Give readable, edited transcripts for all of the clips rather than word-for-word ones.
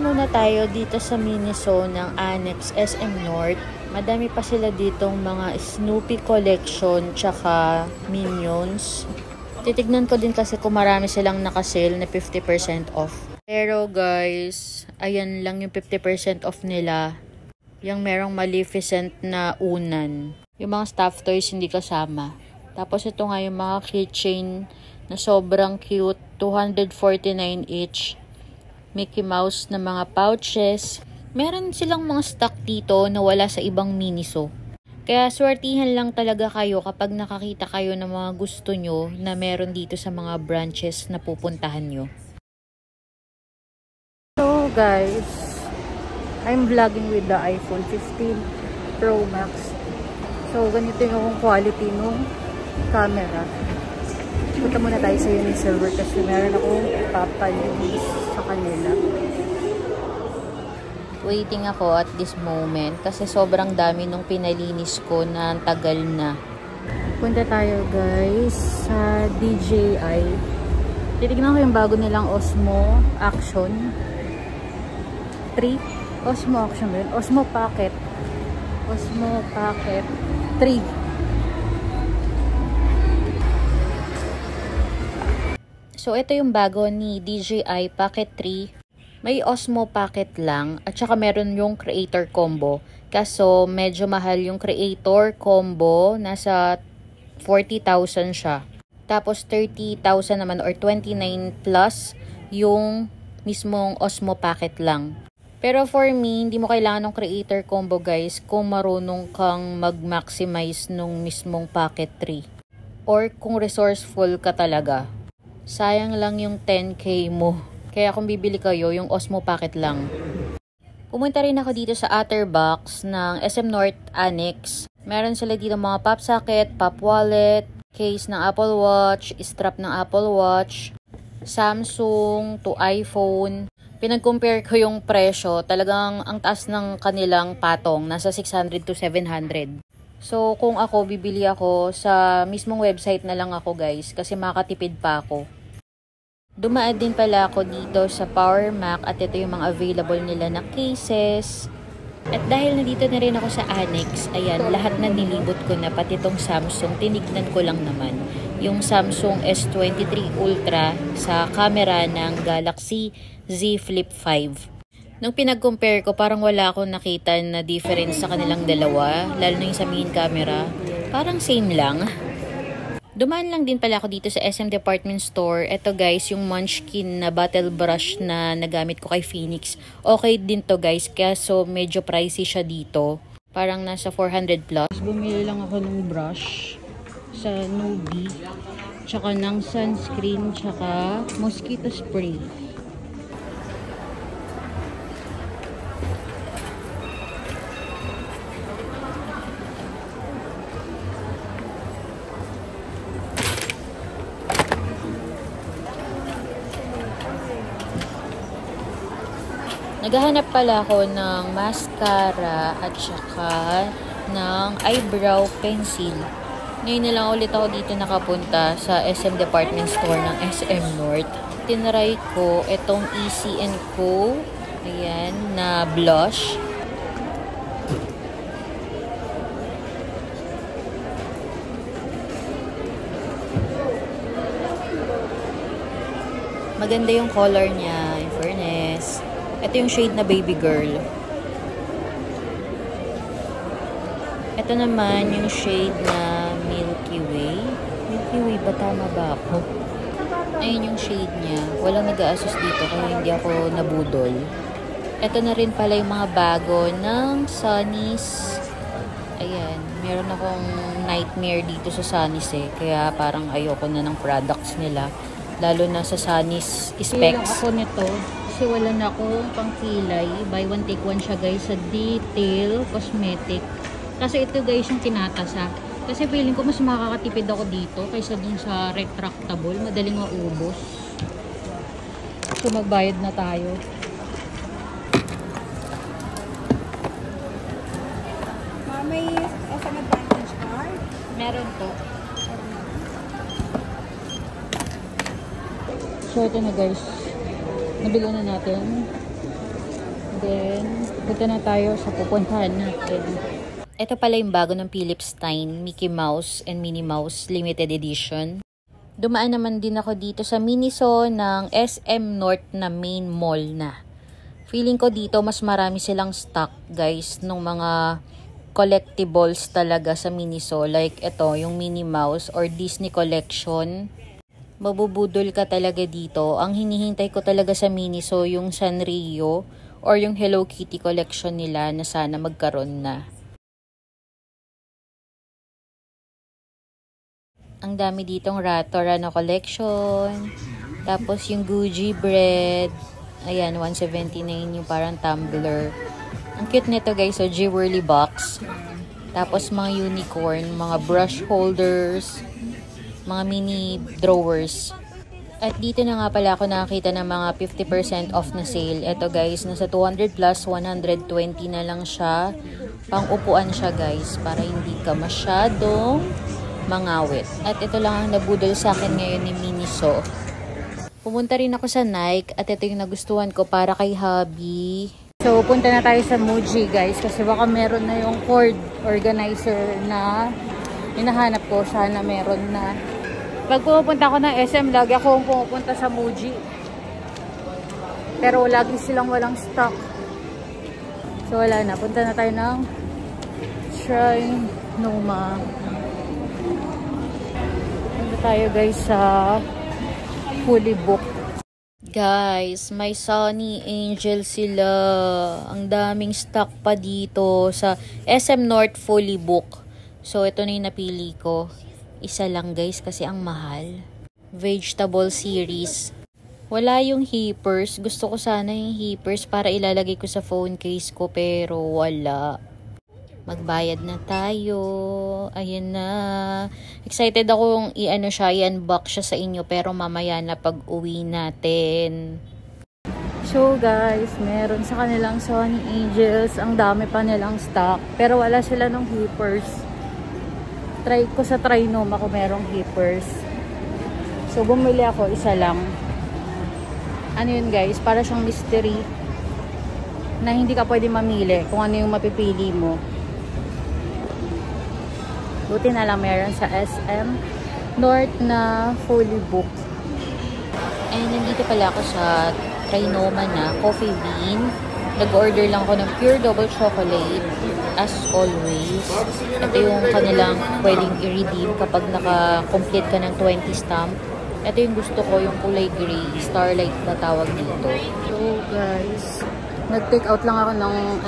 muna tayo dito sa Miniso ng Annex SM North. Madami pa sila ditong mga Snoopy collection tsaka Minions. Titignan ko din kasi kung marami silang nakasale na 50% off. Pero guys, ayan lang yung 50% off nila. Yung merong Maleficent na unan. Yung mga stuffed toys hindi kasama. Tapos ito nga yung mga keychain na sobrang cute. 249 each. Mickey Mouse na mga pouches. Meron silang mga stock dito na wala sa ibang Miniso. Kaya swertihan lang talaga kayo kapag nakakita kayo ng mga gusto nyo na meron dito sa mga branches na pupuntahan nyo. So guys, I'm vlogging with the iPhone 15 Pro Max. So ganito yung quality ng camera. Punta muna tayo sa Unisilver kasi meron akong ipapalinis sa kanila. Waiting ako at this moment kasi sobrang dami nung pinalinis ko na tagal na. Punta tayo guys sa DJI. Titignan ko yung bago nilang Osmo Action 3. Osmo Action ba yun? Osmo Pocket 3. So, ito yung bago ni DJI Pocket 3. May Osmo Pocket lang. At saka meron yung Creator Combo. Kaso, medyo mahal yung Creator Combo. Nasa 40,000 siya. Tapos, 30,000 naman or 29 plus yung mismong Osmo Pocket lang. Pero for me, hindi mo kailangan ng Creator Combo guys kung marunong kang mag-maximize nung mismong Pocket 3. Or kung resourceful ka talaga. Sayang lang yung 10k mo. Kaya kung bibili kayo, yung Osmo Pocket lang. Pumunta rin ako dito sa Otterbox ng SM North Annex. Meron sila dito mga pop socket, pop wallet, case ng Apple Watch, strap ng Apple Watch, Samsung to iPhone. Pinag-compare ko yung presyo. Talagang ang taas ng kanilang patong. Nasa 600 to 700. So, kung ako, bibili ako sa mismong website na lang ako guys. Kasi makatipid pa ako. Dumaan din pala ako dito sa Power Mac at ito yung mga available nila na cases. At dahil nandito na rin ako sa Annex, ayan, lahat na nilibot ko na, pati itong Samsung, tinignan ko lang naman. Yung Samsung S23 Ultra sa camera ng Galaxy Z Flip 5. Nung pinag-compare ko, parang wala akong nakita na difference sa kanilang dalawa, lalo na yung sa main camera. Parang same lang. Dumaan lang din pala ako dito sa SM Department Store. Ito guys, yung Munchkin na bottle brush na nagamit ko kay Phoenix. Okay din to guys, kaso medyo pricey siya dito. Parang nasa 400 plus. Bumili lang ako ng brush sa Nubi. Tsaka ng sunscreen, tsaka mosquito spray. Naghahanap pala ako ng mascara at saka ng eyebrow pencil. Ngayon na lang ulit ako dito nakapunta sa SM Department Store ng SM North. Tinry ko itong Easy & Co. Ayan, na blush. Maganda yung color niya, in fairness. Ito yung shade na Baby Girl. Ito naman yung shade na Milky Way. Milky Way ba? Tama ba ako? Ayun yung shade niya. Walang nag-a-assist dito kaya hindi ako nabudol. Ito na rin pala yung mga bago ng Sunny's. Ayan. Meron akong nightmare dito sa Sunny's eh. Kaya parang ayoko na ng products nila. Lalo na sa Sunny's specs. Ako nito. Kasi wala na akong pangkilay. Buy one take one siya guys sa Detail Cosmetic. Kasi ito guys yung tinatasa. Kasi feeling ko mas makakatipid ako dito kaysa dun sa retractable. Madaling maubos. So magbayad na tayo. May SM Advantage card? Meron to. So ito na guys. Nabili na natin. Then, punta na tayo sa pupuntahan natin. Ito pala yung bago ng Philips Stein, Mickey Mouse and Minnie Mouse Limited Edition. Dumaan naman din ako dito sa Miniso ng SM North na main mall na. Feeling ko dito mas marami silang stock guys ng mga collectibles talaga sa Miniso. Like ito, yung Minnie Mouse or Disney Collection. Mabubudol ka talaga dito. Ang hinihintay ko talaga sa Miniso yung Sanrio or yung Hello Kitty collection nila na sana magkaroon na. Ang dami ditong Ratorano collection. Tapos yung Gucci bread. Ayan, 179 yung parang tumbler. Ang cute nito guys, so jewelry box. Tapos mga unicorn, mga brush holders, mga mini drawers. At dito na nga pala ako nakakita ng mga 50% off na sale. Ito guys, nasa 200 plus 120 na lang siya. Pang-upuan siya guys, para hindi ka masyadong mangawit. At ito lang ang nabudol sa akin ngayon ni Miniso. Pumunta rin ako sa Nike at ito yung nagustuhan ko para kay hubby. So, punta na tayo sa Muji guys kasi baka meron na yung cord organizer na hinahanap ko. Sana meron na. Pag pupunta ako ng SM, lagi ako pupunta sa Muji. Pero lagi silang walang stock. So, wala na. Punta na tayo ng Trinoma. Tayo guys sa fully booked. Guys, may Sunny Angel sila. Ang daming stock pa dito sa SM North fully booked. So ito na yung napili ko. Isa lang guys kasi ang mahal. Vegetable series. Wala yung heapers. Gusto ko sana yung heapers para ilalagay ko sa phone case ko pero wala. Magbayad na tayo. Ayan na. Excited akong i-unbox siya sa inyo pero mamaya na pag uwi natin. So guys, meron sa kanilang Sunny Angels. Ang dami pa nilang stock. Pero wala sila ng heapers. Try ko sa Trinoma kung merong heapers. So bumili ako, isa lang. Ano yun guys? Para siyang mystery. Na hindi ka pwede mamili kung ano yung mapipili mo. Buti na lang meron sa SM North na fully booked. And nandito pala ako sa Trinoma na coffee bean. Nag-order lang ako ng pure double chocolate as always. Ito yung kanilang pwedeng i-redeem kapag naka-complete ka ng 20 stamp. Ito yung gusto ko, yung kulay gray, starlight na tawag dito. So guys, nag-take out lang ako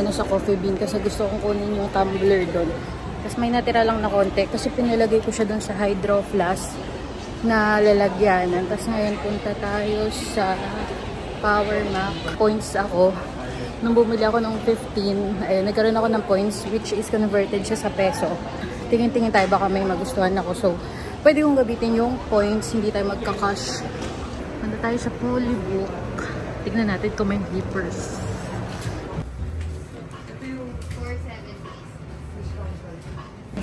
ng sa coffee bean kasi gusto kong kunin yung tumbler doon. Tapos may natira lang na konti kasi pinalagay ko siya dun sa hydro flask na lalagyanan. Tapos ngayon punta tayo sa Power Mac. Points ako. Nung bumili ako ng 15, ayun, nagkaroon ako ng points which is converted siya sa peso. Tingin-tingin tayo baka may magustuhan ako. So, pwede kong gabitin yung points, hindi tayo magka-cash. Punta tayo sa Polybook. Tignan natin kung may heapers.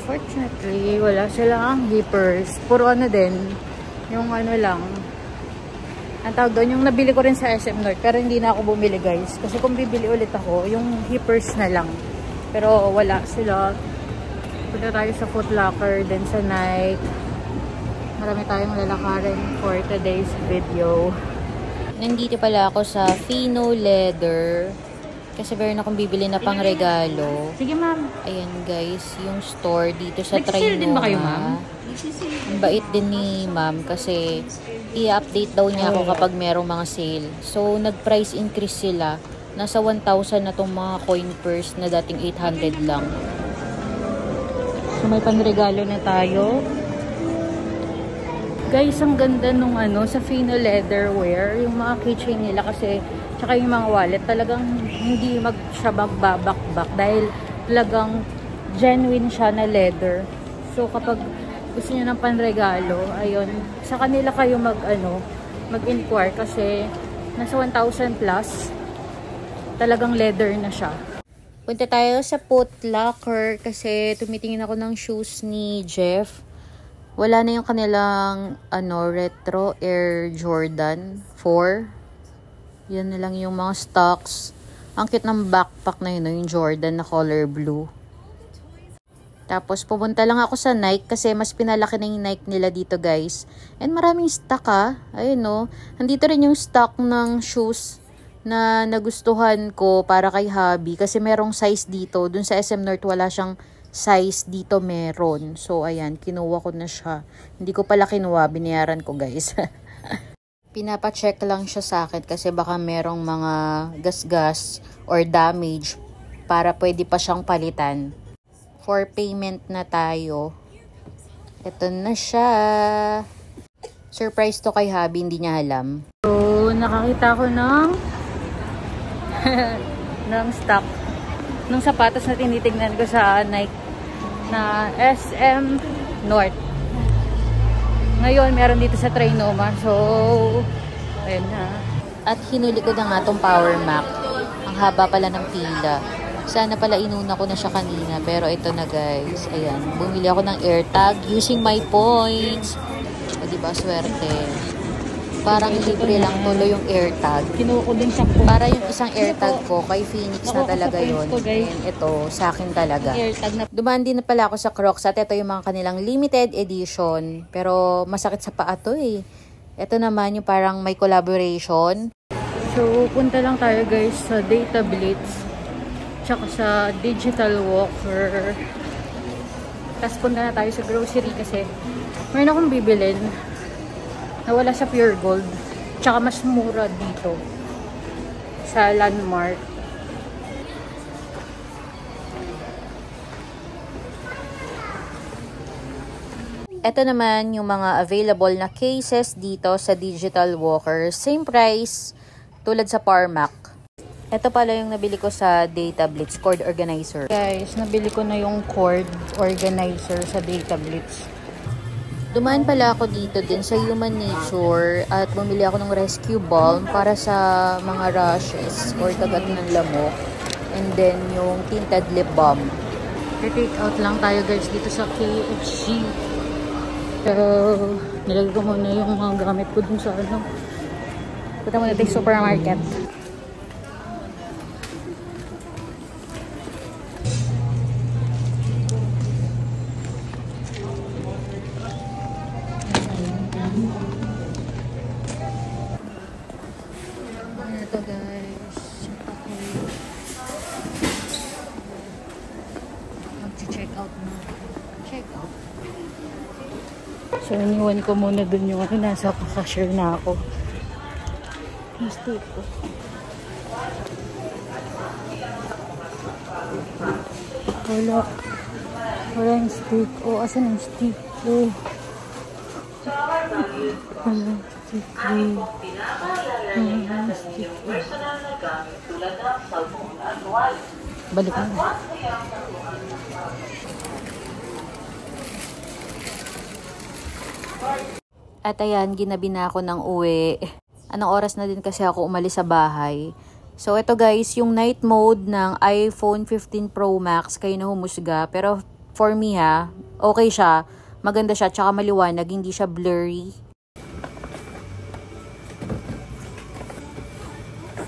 Unfortunately, wala silang heapers. Puro din. Yung lang. Ang tawag doon, yung nabili ko rin sa SM North. Pero hindi na ako bumili guys. Kasi kung bibili ulit ako, yung heapers na lang. Pero wala sila. Punta tayo sa Foot Locker, then sa Nike. Marami tayong lalakarin for today's video. Nandito pala ako sa Fino Leather. Kasi meron akong bibili na pang regalo. Sige, ma'am. Ayan guys, yung store dito sa Trinoma. Nag-sale din ba kayo, ma'am? Ang bait din ni ma'am kasi i-update daw niya ako kapag merong mga sale. So, nag-price increase sila. Nasa 1,000 na tong mga coin purse na dating 800 lang. So, may panregalo na tayo. Guys, ang ganda nung sa Fino Leatherware. Yung mga keychain nila kasi tsaka yung mga wallet, talagang hindi siya magbabakbak dahil talagang genuine siya na leather. So, kapag gusto niyo ng panregalo, ayun, sa kanila kayo mag-inquire kasi nasa 1,000 plus, talagang leather na siya. Punta tayo sa Foot Locker kasi tumitingin ako ng shoes ni Jeff. Wala na yung kanilang retro Air Jordan 4. Yan na lang yung mga stocks. Ang cute ng backpack na yun, yung Jordan na color blue. Tapos, pumunta lang ako sa Nike kasi mas pinalaki na yung Nike nila dito, guys. And maraming stock, Ayun, no. Nandito rin yung stock ng shoes na nagustuhan ko para kay hubby. Kasi merong size dito. Dun sa SM North, wala siyang size. Dito meron. So, ayan. Kinuha ko na siya. Hindi ko pala kinuha. Binayaran ko, guys. Pinapacheck lang siya sa akin kasi baka merong mga gas-gas or damage para pwede pa siyang palitan. For payment na tayo. Ito na siya. Surprise to kay hubby, hindi niya alam. So, nakakita ko ng ng stock. Nung sapatos na tinitignan ko sa Nike na SM North. Ngayon, meron dito sa Trinoma. So, ayun na. At hinuli ko na nga tong Power Mac. Ang haba pala ng pila. Sana pala inuna ko na siya kanina. Pero ito na, guys. Ayan. Bumili ako ng AirTag using my points. O, diba? Swerte. Parang libre lang tuloy yung AirTag. Kinuha ko din siya po. Para yung isang AirTag ko, kay Phoenix na talaga yun. And ito, sa akin talaga. Dumaan din na pala ako sa Crocs. At ito yung mga kanilang limited edition. Pero masakit sa paa to eh. Ito naman yung parang may collaboration. So, punta lang tayo, guys, sa Data Blitz. Tsaka sa Digital Walker. Tapos punta na tayo sa grocery kasi mayroon akong bibilin na wala sa Pure Gold. Tsaka mas mura dito sa Landmark. Ito naman yung mga available na cases dito sa Digital Walker. Same price tulad sa Power Mac. Ito pala yung nabili ko sa Data Blitz, cord organizer. Guys, nabili ko na yung cord organizer sa Data Blitz. Dumaan pala ako dito din sa Human Nature at bumili ako ng rescue balm para sa mga rashes or kagat ng lamok. And then yung tinted lip balm. Take out lang tayo, guys, dito sa KFC. Pero nilagay ko muna yung mga gamit ko dun sa ano. Punta muna tayo supermarket. Ito, guys. Mag-check out na. Check out. So, iniwan ko muna dun yung nasa cashier na ako. Mistake ko. Wala. Wala yung steak. Oh, asan yung steak? Oh. Wala yung steak. Balik na. At ayan, ginabi na ako ng uwi. Anong oras na din kasi ako umalis sa bahay. So ito, guys, yung night mode ng iPhone 15 Pro Max, kayo na humusga. Pero for me okay siya. Maganda siya, tsaka maliwanag, hindi siya blurry.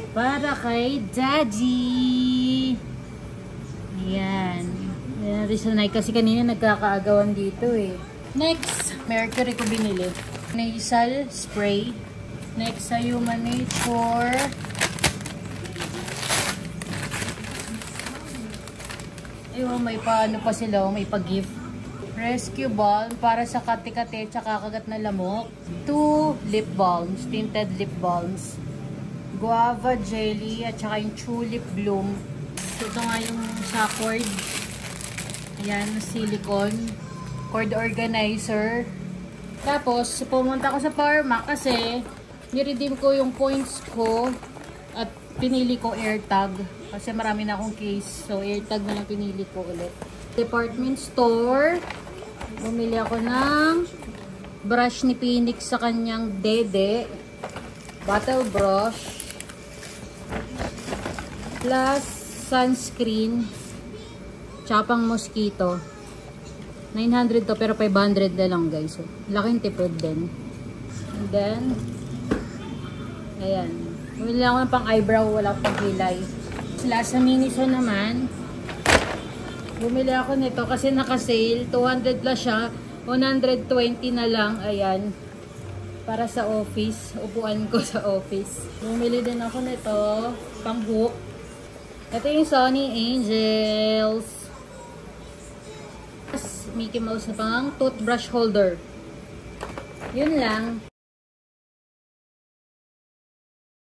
Para kay Daddy! Ayan. Ayan natin sa Nike kasi kanina nagkakaagawan dito eh. Next, Mercury ko binili. Nasal spray. Next sa Human Nature. Ayun, may paano pa sila, may pa-gift. Rescue balm para sa kate-kate tsaka kagat na lamok. 2 lip balms, tinted lip balms. Guava jelly at saka yung tulip bloom. So, ito nga yung sa cord. Ayan, silicone. Cord organizer. Tapos, pumunta ko sa Power Mac kasi niredeem ko yung points ko at pinili ko AirTag. Kasi marami na akong case. So, AirTag na lang pinili ko ulit. Department store. Bumili ako ng brush ni Phoenix sa kanyang dede. Bottle brush. Plus sunscreen. Tsapang mosquito. 900 to pero 500 na lang, guys. So, laking tipid din. And then, ayan. Bumili ako ng pang eyebrow. Wala akong pang kilay. Sa Miniso naman, bumili ako nito kasi naka-sale. 200 plus siya. 120 na lang. Ayan. Para sa office. Upuan ko sa office. Bumili din ako nito. Pang hook. Ito yung Sony Angels. Mickey Mouse na pang toothbrush holder. Yun lang.